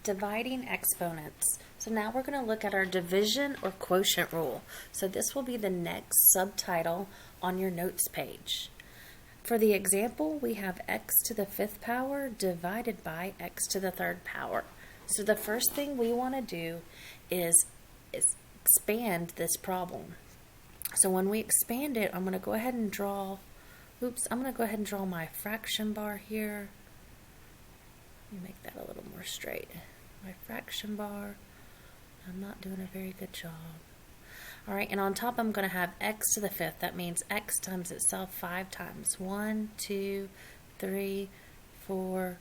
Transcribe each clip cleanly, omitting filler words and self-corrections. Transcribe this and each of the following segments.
dividing exponents. So now we're going to look at our division or quotient rule. So this will be the next subtitle on your notes page. For the example, we have x to the 5th power divided by x to the 3rd power. So the first thing we want to do is expand this problem. So when we expand it, I'm going to go ahead and draw, my fraction bar here. Let me make that a little more straight. My fraction bar. I'm not doing a very good job. All right, and on top I'm going to have x to the 5th. That means x times itself 5 times. 1, 2, 3, 4,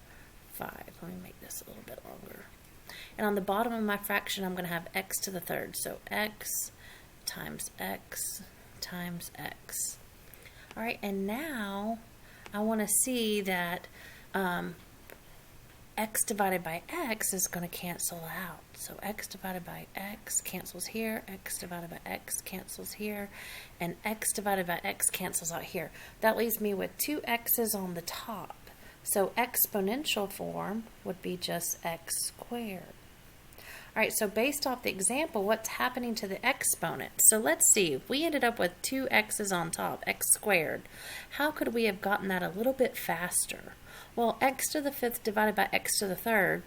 5. Let me make this a little bit longer. And on the bottom of my fraction, I'm going to have x to the 3rd. So x times x times x. All right, and now I want to see that x divided by x is going to cancel out. So x divided by x cancels here, x divided by x cancels here, and x divided by x cancels out here. That leaves me with 2 x's on the top. So exponential form would be just x squared. All right, so based off the example, what's happening to the exponent? So let's see, if we ended up with 2 x's on top, x squared, how could we have gotten that a little bit faster? Well, x to the 5th divided by x to the 3rd,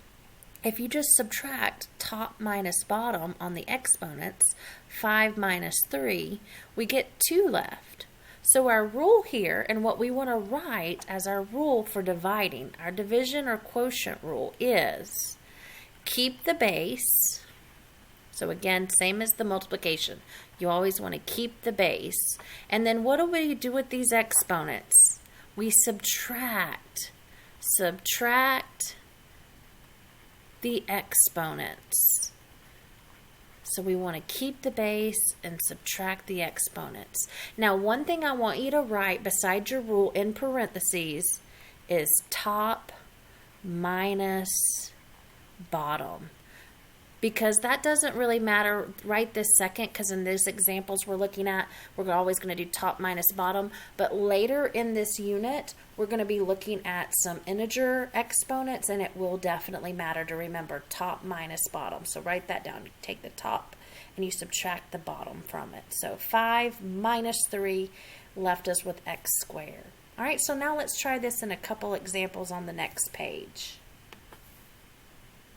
if you just subtract top minus bottom on the exponents, 5 minus 3, we get 2 left. So our rule here, and what we want to write as our rule for dividing, our division or quotient rule is keep the base. So again, same as the multiplication. You always want to keep the base. And then what do we do with these exponents? We subtract the exponents. So we want to keep the base and subtract the exponents. Now, one thing I want you to write beside your rule in parentheses is top minus bottom. Because that doesn't really matter right this second, because in these examples we're looking at, we're always going to do top minus bottom. But later in this unit, we're going to be looking at some integer exponents, and it will definitely matter to remember top minus bottom. So write that down. You take the top and you subtract the bottom from it. So 5 minus 3 left us with x squared. All right, so now let's try this in a couple examples on the next page.